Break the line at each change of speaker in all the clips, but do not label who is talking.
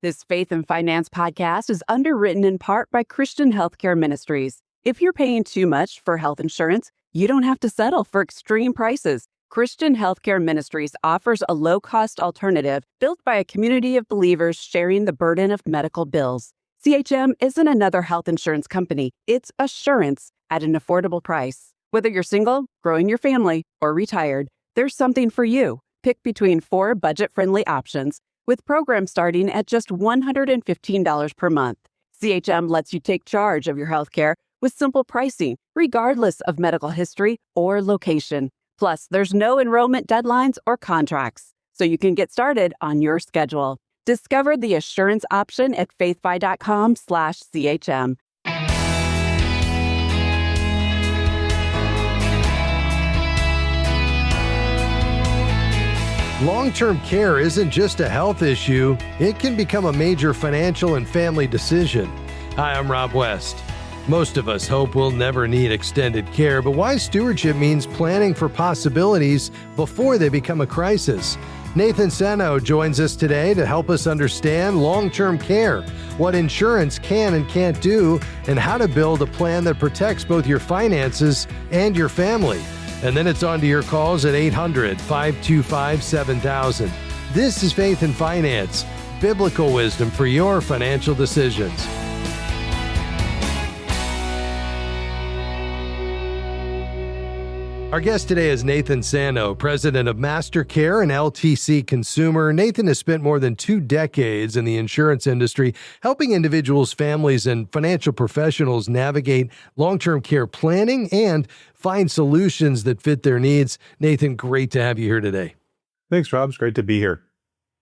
This Faith and Finance podcast is underwritten in part by Christian Healthcare Ministries. If you're paying too much for health insurance, you don't have to settle for extreme prices. Christian Healthcare Ministries offers a low-cost alternative built by a community of believers sharing the burden of medical bills. CHM isn't another health insurance company. It's assurance at an affordable price. Whether you're single, growing your family, or retired, there's something for you. Pick between 4 budget-friendly options, with programs starting at just $115 per month. CHM lets you take charge of your healthcare with simple pricing, regardless of medical history or location. Plus, there's no enrollment deadlines or contracts, so you can get started on your schedule. Discover the assurance option at faithfi.com/CHM.
Long-term care isn't just a health issue, it can become a major financial and family decision. Hi, I'm Rob West. Most of us hope we'll never need extended care, but wise stewardship means planning for possibilities before they become a crisis. Nathan Sanow joins us today to help us understand long-term care, what insurance can and can't do, and how to build a plan that protects both your finances and your family. And then it's on to your calls at 800-525-7000. This is Faith and Finance, biblical wisdom for your financial decisions. Our guest today is Nathan Sanow, president of MasterCare and LTC Consumer. Nathan has spent more than 2 decades in the insurance industry, helping individuals, families, and financial professionals navigate long-term care planning and find solutions that fit their needs. Nathan, great to have you here today.
Thanks, Rob. It's great to be here.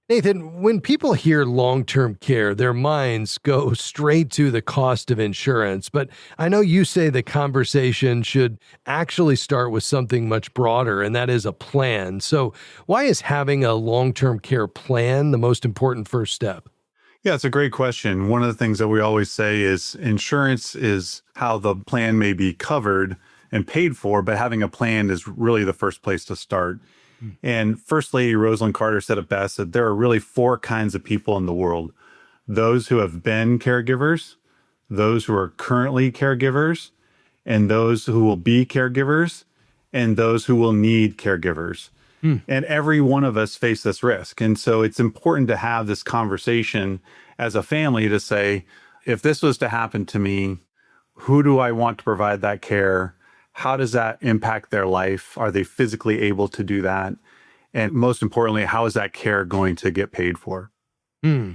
Nathan, when people hear long-term care, their minds go straight to the cost of insurance. But I know you say the conversation should actually start with something much broader, and that is a plan. So why is having a long-term care plan the most important first step?
Yeah, it's a great question. One of the things that we always say is insurance is how the plan may be covered and paid for, but having a plan is really the first place to start. And First Lady Rosalind Carter said it best, that there are really 4 kinds of people in the world: those who have been caregivers, those who are currently caregivers, and those who will be caregivers, and those who will need caregivers. And every one of us face this risk. And so it's important to have this conversation as a family to say, if this was to happen to me, who do I want to provide that care? How does that impact their life? Are they physically able to do that? And most importantly, how is that care going to get paid for?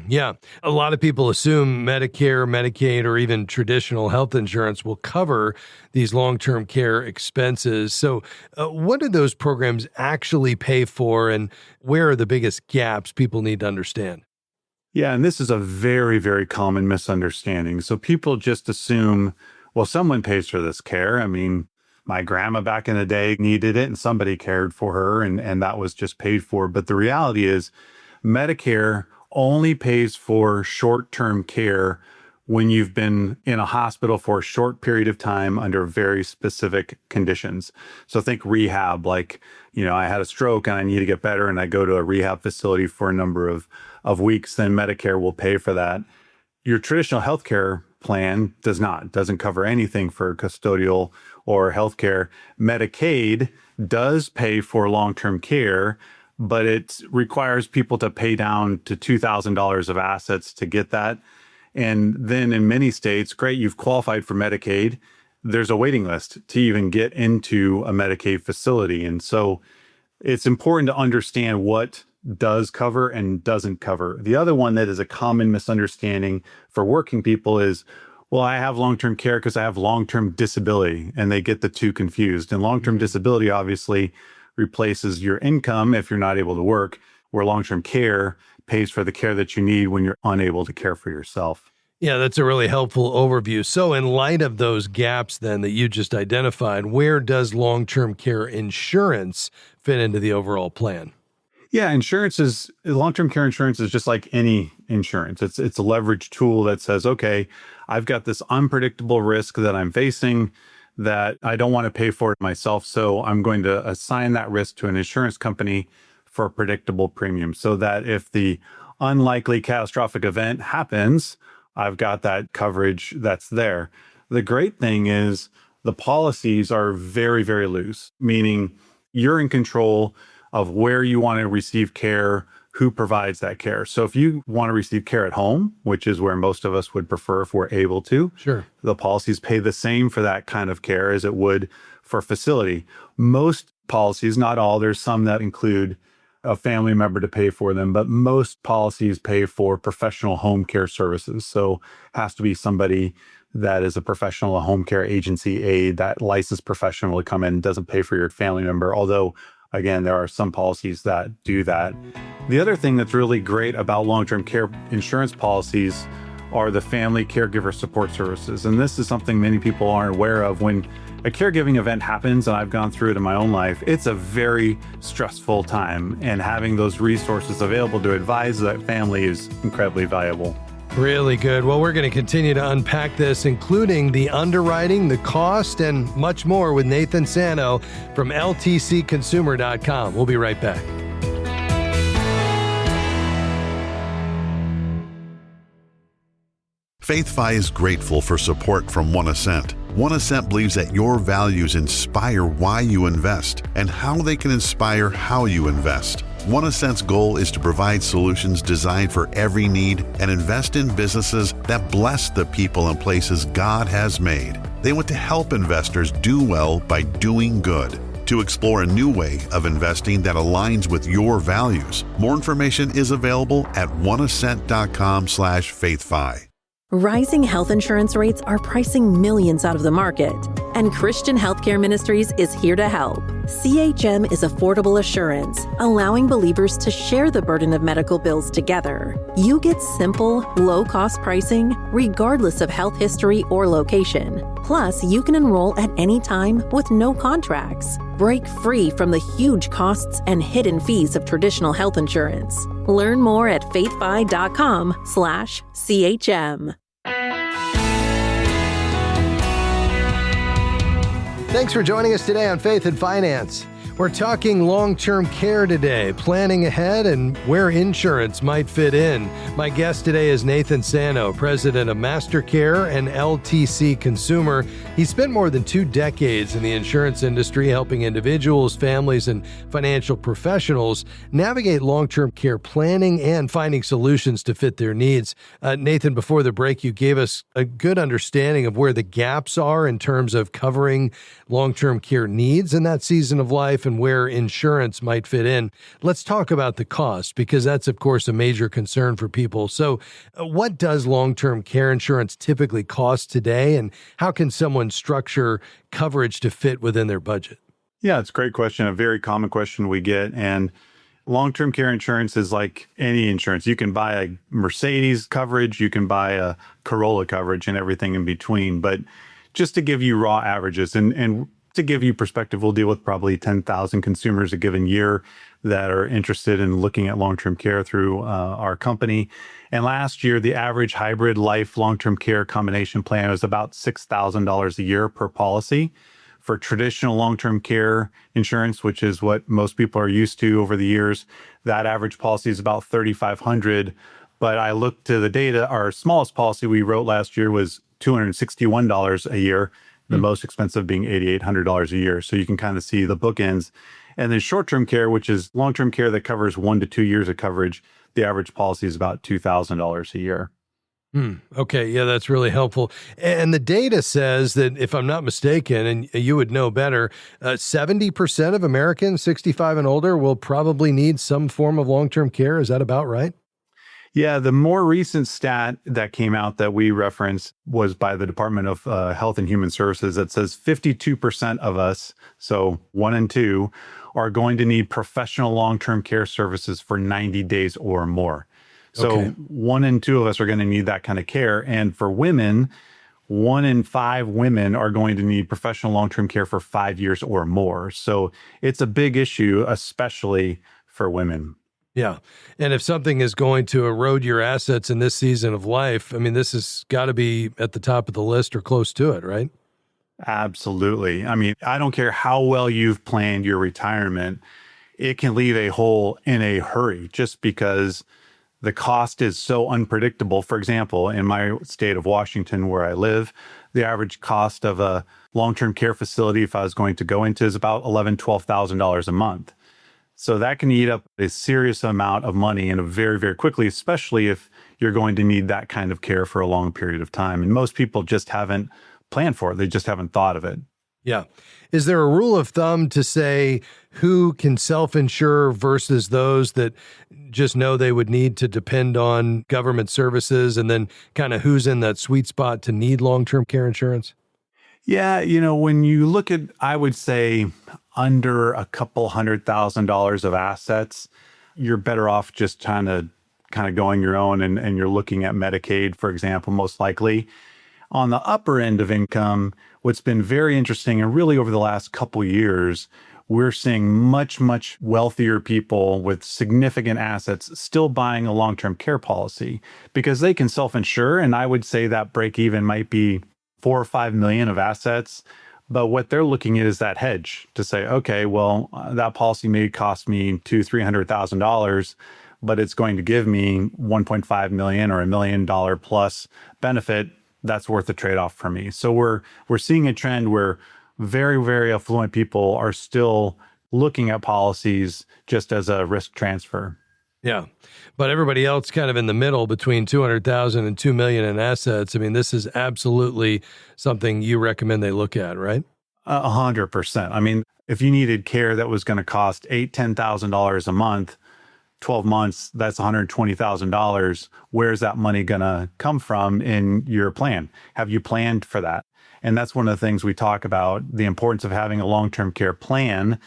Yeah. A lot of people assume Medicare, Medicaid, or even traditional health insurance will cover these long-term care expenses. So what do those programs actually pay for, and where are the biggest gaps people need to understand?
Yeah, and this is a very, very common misunderstanding. So people just assume, well, someone pays for this care. I mean, my grandma back in the day needed it and somebody cared for her, and that was just paid for. But the reality is Medicare only pays for short-term care when you've been in a hospital for a short period of time under very specific conditions. So think rehab, like, I had a stroke and I need to get better and I go to a rehab facility for a number of weeks, then Medicare will pay for that. Your traditional healthcare plan doesn't cover anything for custodial or healthcare. Medicaid does pay for long-term care, but it requires people to pay down to $2,000 of assets to get that. And then in many states, great, you've qualified for Medicaid. There's a waiting list to even get into a Medicaid facility. And so it's important to understand what does cover and doesn't cover. The other one that is a common misunderstanding for working people is, well, I have long-term care because I have long-term disability, and they get the two confused. And long-term disability obviously replaces your income if you're not able to work, where long-term care pays for the care that you need when you're unable to care for yourself.
Yeah, that's a really helpful overview. So in light of those gaps then that you just identified, where does long-term care insurance fit into the overall plan?
Yeah, long-term care insurance is just like any insurance. It's a leverage tool that says, okay, I've got this unpredictable risk that I'm facing that I don't want to pay for it myself. So I'm going to assign that risk to an insurance company for a predictable premium, so that if the unlikely catastrophic event happens, I've got that coverage that's there. The great thing is the policies are very, very loose, meaning you're in control of where you want to receive care, who provides that care. So if you want to receive care at home, which is where most of us would prefer if we're able to,
Sure.
the policies pay the same for that kind of care as it would for facility. Most policies, not all, there's some that include a family member to pay for them, but most policies pay for professional home care services. So it has to be somebody that is a professional, a home care agency aide, that licensed professional to come in and doesn't pay for your family member. Although, again, there are some policies that do that. The other thing that's really great about long-term care insurance policies are the family caregiver support services. And this is something many people aren't aware of. When a caregiving event happens, and I've gone through it in my own life, it's a very stressful time. And having those resources available to advise that family is incredibly valuable.
Really good. Well, we're going to continue to unpack this, including the underwriting, the cost, and much more with Nathan Sanow from ltcconsumer.com. We'll be right back.
FaithFi is grateful for support from One Ascent. One Ascent believes that your values inspire why you invest and how they can inspire how you invest. One Ascent's goal is to provide solutions designed for every need and invest in businesses that bless the people and places God has made. They want to help investors do well by doing good. To explore a new way of investing that aligns with your values, more information is available at oneascent.com/faithfi.
Rising health insurance rates are pricing millions out of the market, and Christian Healthcare Ministries is here to help. CHM is affordable assurance, allowing believers to share the burden of medical bills together. You get simple, low-cost pricing, regardless of health history or location. Plus, you can enroll at any time with no contracts. Break free from the huge costs and hidden fees of traditional health insurance. Learn more at faithfi.com/CHM.
Thanks for joining us today on Faith and Finance. We're talking long-term care today, planning ahead and where insurance might fit in. My guest today is Nathan Sanow, president of MasterCare and LTC Consumer. He spent more than 2 decades in the insurance industry helping individuals, families, and financial professionals navigate long-term care planning and finding solutions to fit their needs. Nathan, before the break, you gave us a good understanding of where the gaps are in terms of covering long-term care needs in that season of life and where insurance might fit in. Let's talk about the cost, because that's, of course, a major concern for people. So what does long-term care insurance typically cost today, and how can someone structure coverage to fit within their budget?
Yeah, it's a great question, a very common question we get. And long-term care insurance is like any insurance. You can buy a Mercedes coverage, you can buy a Corolla coverage, and everything in between. But just to give you raw averages, and to give you perspective, we'll deal with probably 10,000 consumers a given year that are interested in looking at long-term care through our company. And last year, the average hybrid life long-term care combination plan was about $6,000 a year per policy. For traditional long-term care insurance, which is what most people are used to over the years, that average policy is about $3,500. But I looked to the data, our smallest policy we wrote last year was $261 a year. The most expensive being $8,800 a year. So you can kind of see the bookends. And then short-term care, which is long-term care that covers 1 to 2 years of coverage, the average policy is about $2,000 a year.
Okay, yeah, that's really helpful. And the data says that, if I'm not mistaken, and you would know better, 70% of Americans 65 and older will probably need some form of long-term care. Is that about right?
Yeah, the more recent stat that came out that we referenced was by the Department of Health and Human Services that says 52% of us, so 1 in 2, are going to need professional long-term care services for 90 days or more. So
Okay.
1 in 2 of us are going to need that kind of care. And for women, 1 in 5 women are going to need professional long-term care for 5 years or more. So it's a big issue, especially for women.
Yeah. And if something is going to erode your assets in this season of life, I mean, this has got to be at the top of the list or close to it, right?
Absolutely. I mean, I don't care how well you've planned your retirement, it can leave a hole in a hurry just because the cost is so unpredictable. For example, in my state of Washington, where I live, the average cost of a long-term care facility, if I was going to go into, is about $11,000, $12,000 a month. So that can eat up a serious amount of money in a very, very quickly, especially if you're going to need that kind of care for a long period of time. And most people just haven't planned for it. They just haven't thought of it.
Yeah. Is there a rule of thumb to say who can self-insure versus those that just know they would need to depend on government services, and then kind of who's in that sweet spot to need long-term care insurance?
Yeah, when you look at, I would say, under a couple $100,000 of assets, you're better off just trying to kind of going your own, and you're looking at Medicaid, for example, most likely. On the upper end of income, what's been very interesting, and really over the last couple years, we're seeing much, much wealthier people with significant assets still buying a long-term care policy because they can self-insure. And I would say that break even might be 4 or 5 million of assets. But what they're looking at is that hedge to say, okay, well, that policy may cost me $200,000-$300,000, but it's going to give me 1.5 million or $1 million plus benefit. That's worth the trade-off for me. So we're seeing a trend where very, very affluent people are still looking at policies just as a risk transfer.
Yeah. But everybody else kind of in the middle between 200,000 and 2 million in assets. I mean, this is absolutely something you recommend they look at, right?
100%. I mean, if you needed care that was going to cost $10,000 a month, 12 months, that's $120,000. Where's that money going to come from in your plan? Have you planned for that? And that's one of the things we talk about, the importance of having a long-term care plan,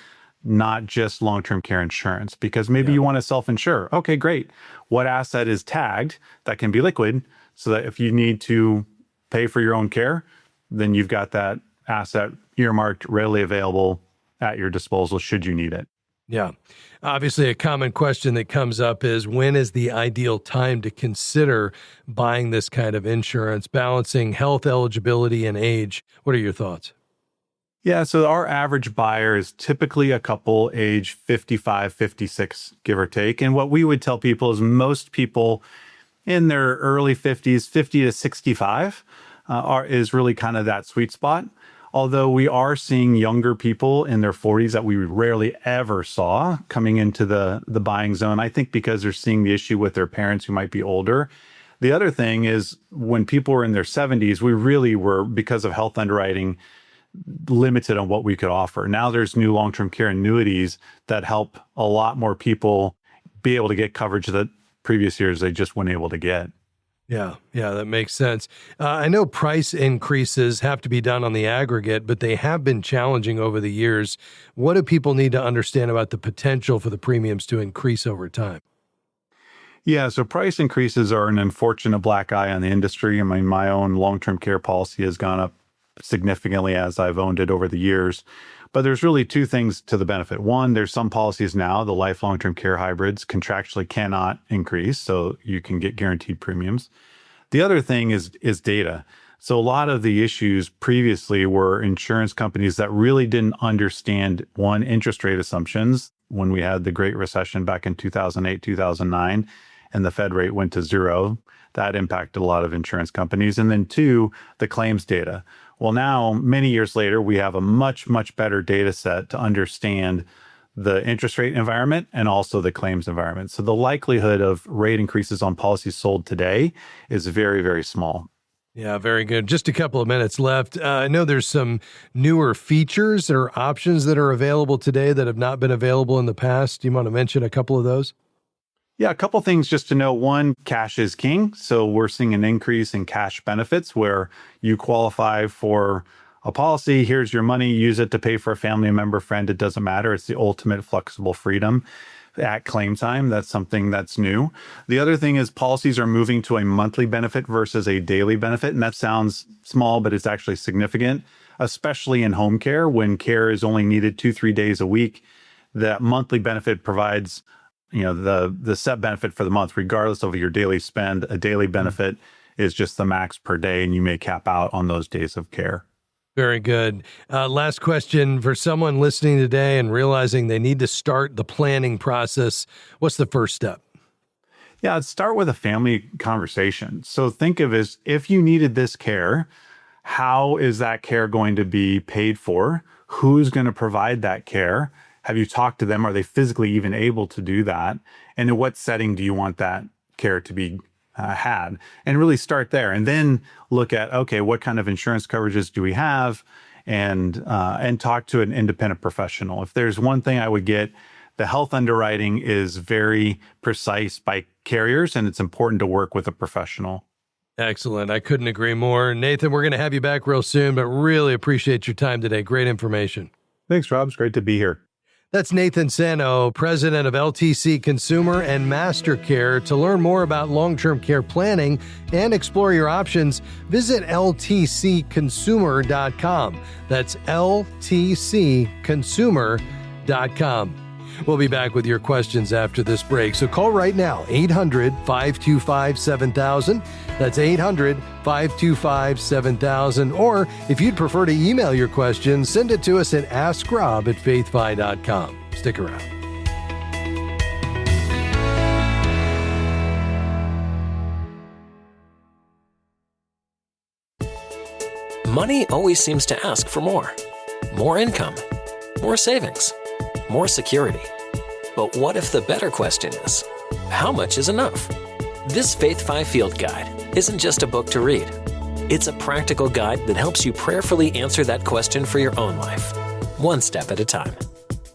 not just long-term care insurance, because maybe you want to self-insure. Okay, great. What asset is tagged that can be liquid so that if you need to pay for your own care, then you've got that asset earmarked, readily available at your disposal should you need it.
Yeah. Obviously, a common question that comes up is, when is the ideal time to consider buying this kind of insurance, balancing health eligibility and age? What are your thoughts?
Yeah, so our average buyer is typically a couple age 55, 56, give or take. And what we would tell people is most people in their early 50s, 50 to 65, is really kind of that sweet spot. Although we are seeing younger people in their 40s that we rarely ever saw coming into the buying zone, I think because they're seeing the issue with their parents who might be older. The other thing is when people were in their 70s, we really were, because of health underwriting, limited on what we could offer. Now there's new long-term care annuities that help a lot more people be able to get coverage that previous years they just weren't able to get.
Yeah, that makes sense. I know price increases have to be done on the aggregate, but they have been challenging over the years. What do people need to understand about the potential for the premiums to increase over time?
Yeah, so price increases are an unfortunate black eye on the industry. I mean, my own long-term care policy has gone up significantly as I've owned it over the years. But there's really two things to the benefit. One, there's some policies now, the life long-term care hybrids, contractually cannot increase, so you can get guaranteed premiums. The other thing is data. So a lot of the issues previously were insurance companies that really didn't understand, one, interest rate assumptions when we had the Great Recession back in 2008, 2009, and the Fed rate went to zero. That impacted a lot of insurance companies. And then two, the claims data. Well, now, many years later, we have a much, much better data set to understand the interest rate environment and also the claims environment. So the likelihood of rate increases on policies sold today is very, very small.
Yeah, very good. Just a couple of minutes left. I know there's some newer features or options that are available today that have not been available in the past. Do you want to mention a couple of those?
Yeah, a couple things just to know. One, cash is king. So we're seeing an increase in cash benefits where you qualify for a policy. Here's your money. Use it to pay for a family member, friend. It doesn't matter. It's the ultimate flexible freedom at claim time. That's something that's new. The other thing is policies are moving to a monthly benefit versus a daily benefit. And that sounds small, but it's actually significant, especially in home care when care is only needed 2-3 days a week. That monthly benefit provides the set benefit for the month, regardless of your daily spend. A daily benefit is just the max per day, and you may cap out on those days of care.
Very good. Last question for someone listening today and realizing they need to start the planning process. What's the first step?
Yeah, start with a family conversation. So think of as if you needed this care, how is that care going to be paid for? Who's going to provide that care? Have you talked to them? Are they physically even able to do that? And in what setting do you want that care to be had? And really start there. And then look at, okay, what kind of insurance coverages do we have? And talk to an independent professional. If there's one thing I would get, the health underwriting is very precise by carriers, and it's important to work with a professional.
Excellent. I couldn't agree more. Nathan, we're going to have you back real soon, but really appreciate your time today. Great information.
Thanks, Rob. It's great to be here.
That's Nathan Sanow, president of LTC Consumer and Master Care. To learn more about long-term care planning and explore your options, visit ltcconsumer.com. That's ltcconsumer.com. We'll be back with your questions after this break. So call right now, 800-525-7000. That's 800-525-7000. Or if you'd prefer to email your questions, send it to us at askrob@faithfi.com. Stick around.
Money always seems to ask for more. More income, more savings, more security. But what if the better question is, how much is enough? This Faith 5 Field Guide isn't just a book to read. It's a practical guide that helps you prayerfully answer that question for your own life, one step at a time.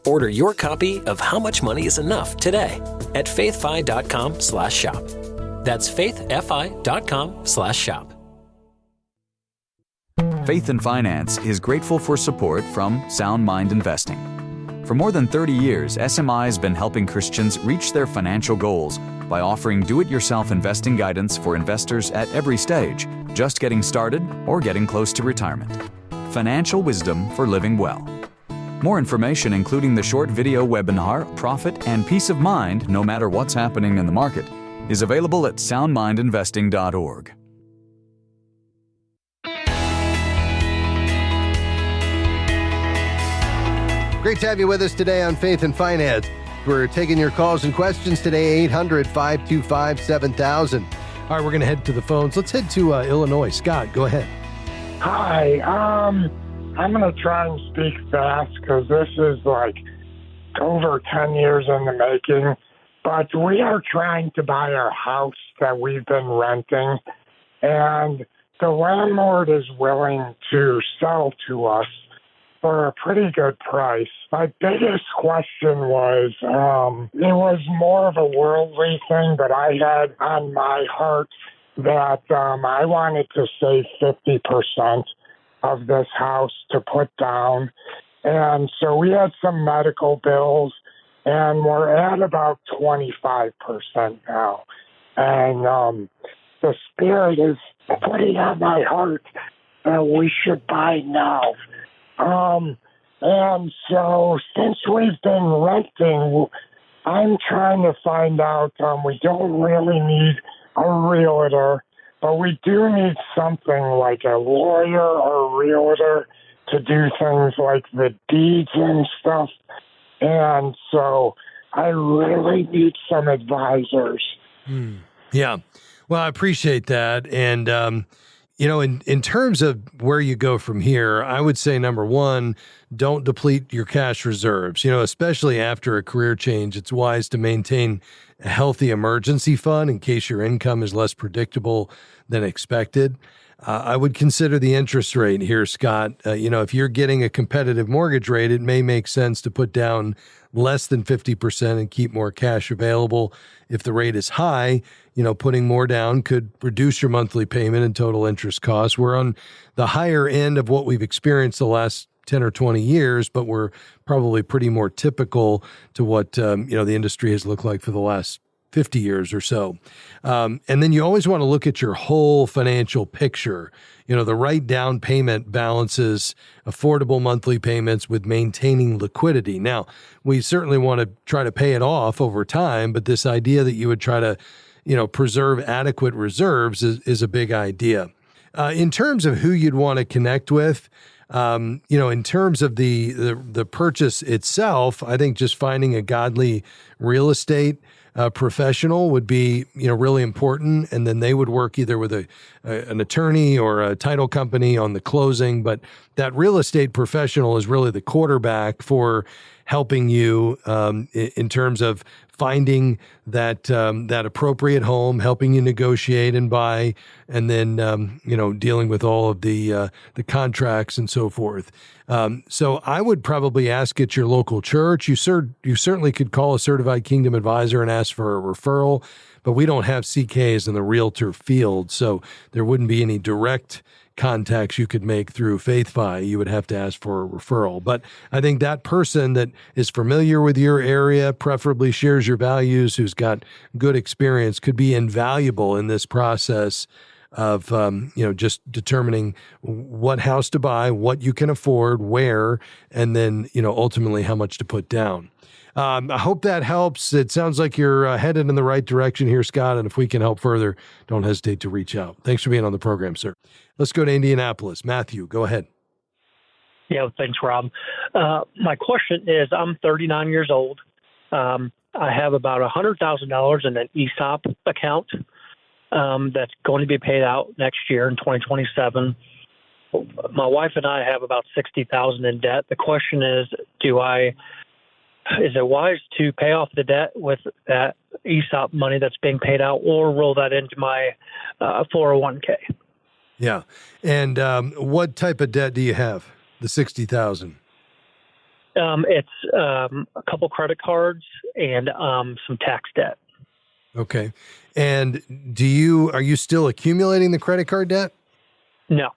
Order your copy of How Much Money is Enough today at faithfi.com/shop. That's faithfi.com/shop.
Faith and Finance is grateful for support from Sound Mind Investing. For more than 30 years, SMI has been helping Christians reach their financial goals by offering do-it-yourself investing guidance for investors at every stage, just getting started or getting close to retirement. Financial wisdom for living well. More information, including the short video webinar, Profit and Peace of Mind, no matter what's happening in the market, is available at soundmindinvesting.org.
Great to have you with us today on Faith and Finance. We're taking your calls and questions today, 800-525-7000. All right, we're going to head to the phones. Let's head to Illinois. Scott, go ahead.
Hi. I'm going to try and speak fast because this is like over 10 years in the making. But we are trying to buy our house that we've been renting, and the landlord is willing to sell to us for a pretty good price. My biggest question was, it was more of a worldly thing, but I had on my heart that I wanted to save 50% of this house to put down. And so we had some medical bills, and we're at about 25% now. And the Spirit is putting on my heart that we should buy now. And so since we've been renting, I'm trying to find out, we don't really need a realtor, but we do need something like a lawyer or a realtor to do things like the deeds and stuff. And so I really need some advisors.
Yeah. Well, I appreciate that. And, in terms of where you go from here, I would say, number one, don't deplete your cash reserves. Especially after a career change, it's wise to maintain a healthy emergency fund in case your income is less predictable than expected. I would consider the interest rate here, Scott. If you're getting a competitive mortgage rate, it may make sense to put down less than 50% and keep more cash available. If the rate is high, putting more down could reduce your monthly payment and total interest costs. We're on the higher end of what we've experienced the last 10 or 20 years, but we're probably pretty more typical to what, the industry has looked like for the last 50 years or so. And then you always want to look at your whole financial picture. The right down payment balances affordable monthly payments with maintaining liquidity. Now, we certainly want to try to pay it off over time, but this idea that you would try to, preserve adequate reserves is a big idea. In terms of who you'd want to connect with, in terms of the purchase itself, I think just finding a godly real estate professional would be, really important. And then they would work either with an attorney or a title company on the closing. But that real estate professional is really the quarterback for helping you in terms of finding that appropriate home, helping you negotiate and buy, and then dealing with all of the contracts and so forth. So I would probably ask at your local church. You certainly could call a certified kingdom advisor and ask for a referral, but we don't have CKs in the realtor field, so there wouldn't be any direct contacts you could make through FaithFi. You would have to ask for a referral. But I think that person that is familiar with your area, preferably shares your values, who's got good experience, could be invaluable in this process of just determining what house to buy, what you can afford, where, and then ultimately how much to put down. I hope that helps. It sounds like you're headed in the right direction here, Scott. And if we can help further, don't hesitate to reach out. Thanks for being on the program, sir. Let's go to Indianapolis. Matthew, go ahead.
Yeah, thanks, Rob. My question is, I'm 39 years old. I have about $100,000 in an ESOP account that's going to be paid out next year in 2027. My wife and I have about $60,000 in debt. The question is, is it wise to pay off the debt with that ESOP money that's being paid out, or roll that into my 401k?
Yeah. And what type of debt do you have? The $60,000?
It's a couple credit cards and some tax debt.
Okay. And are you still accumulating the credit card debt?
No.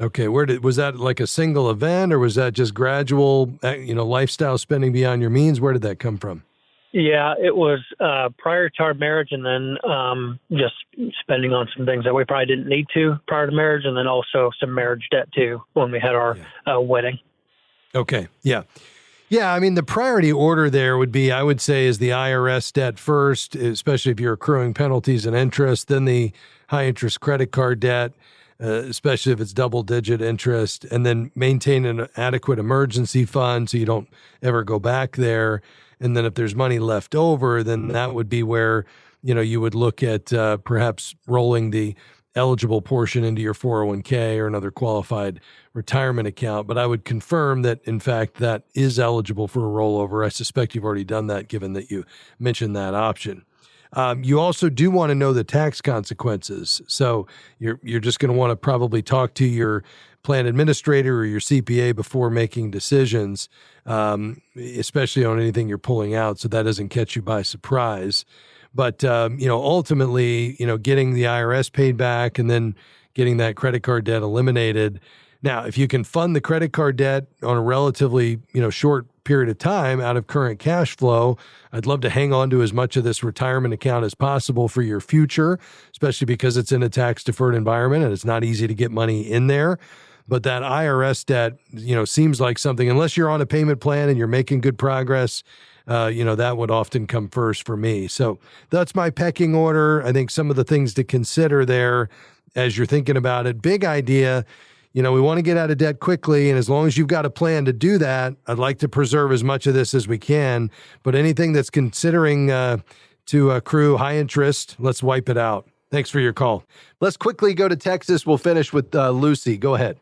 Okay. Was that like a single event, or was that just gradual, lifestyle spending beyond your means? Where did that come from?
Yeah, it was prior to our marriage, and then just spending on some things that we probably didn't need to prior to marriage, and then also some marriage debt too when we had our wedding. Okay.
Yeah. Yeah. I mean, the priority order there would be, I would say, is the IRS debt first, especially if you're accruing penalties and interest, then the high interest credit card debt, especially if it's double-digit interest, and then maintain an adequate emergency fund so you don't ever go back there. And then if there's money left over, then that would be where, you would look at perhaps rolling the eligible portion into your 401k or another qualified retirement account. But I would confirm that, in fact, that is eligible for a rollover. I suspect you've already done that, given that you mentioned that option. You also do want to know the tax consequences. So you're just going to want to probably talk to your plan administrator or your CPA before making decisions, especially on anything you're pulling out, so that doesn't catch you by surprise. But, ultimately, getting the IRS paid back and then getting that credit card debt eliminated. Now, if you can fund the credit card debt on a relatively, short period of time out of current cash flow, I'd love to hang on to as much of this retirement account as possible for your future, especially because it's in a tax-deferred environment and it's not easy to get money in there. But that IRS debt, seems like something, unless you're on a payment plan and you're making good progress, that would often come first for me. So that's my pecking order. I think some of the things to consider there as you're thinking about it. Big idea. We want to get out of debt quickly, and as long as you've got a plan to do that, I'd like to preserve as much of this as we can. But anything that's considering to accrue high interest, let's wipe it out. Thanks for your call. Let's quickly go to Texas. We'll finish with Lucy. Go ahead.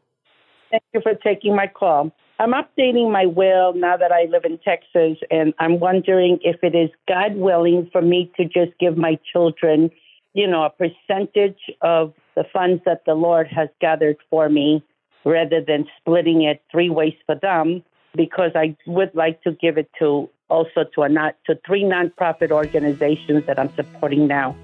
Thank you for taking my call. I'm updating my will now that I live in Texas, and I'm wondering if it is God willing for me to just give my children, a percentage of the funds that the Lord has gathered for me, rather than splitting it three ways for them, because I would like to give it to three nonprofit organizations that I'm supporting now.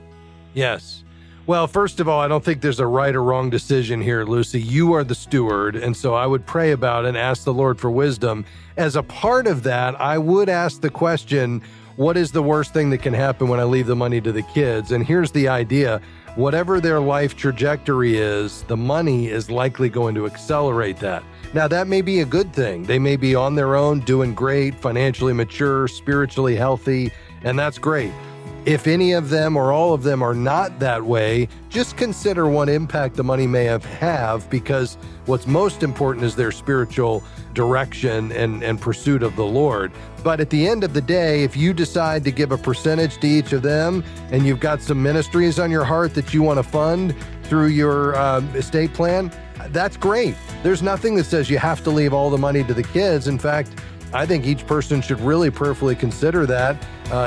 Yes. Well, first of all, I don't think there's a right or wrong decision here, Lucy. You are the steward, and so I would pray about it and ask the Lord for wisdom. As a part of that, I would ask the question, what is the worst thing that can happen when I leave the money to the kids? And here's the idea. Whatever their life trajectory is, the money is likely going to accelerate that. Now, that may be a good thing. They may be on their own, doing great, financially mature, spiritually healthy, and that's great. If any of them or all of them are not that way, just consider what impact the money may have, because what's most important is their spiritual direction and pursuit of the Lord. But at the end of the day, if you decide to give a percentage to each of them and you've got some ministries on your heart that you want to fund through your estate plan, that's great. There's nothing that says you have to leave all the money to the kids. In fact, I think each person should really prayerfully consider that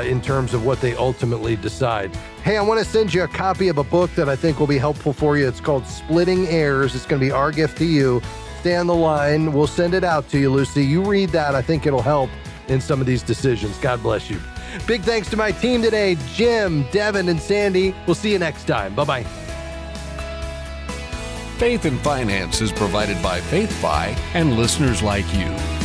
in terms of what they ultimately decide. Hey, I want to send you a copy of a book that I think will be helpful for you. It's called Splitting Heirs. It's going to be our gift to you. Stay on the line. We'll send it out to you, Lucy. You read that. I think it'll help in some of these decisions. God bless you. Big thanks to my team today, Jim, Devin, and Sandy. We'll see you next time. Bye-bye.
Faith and Finance is provided by Faith Fi and listeners like you.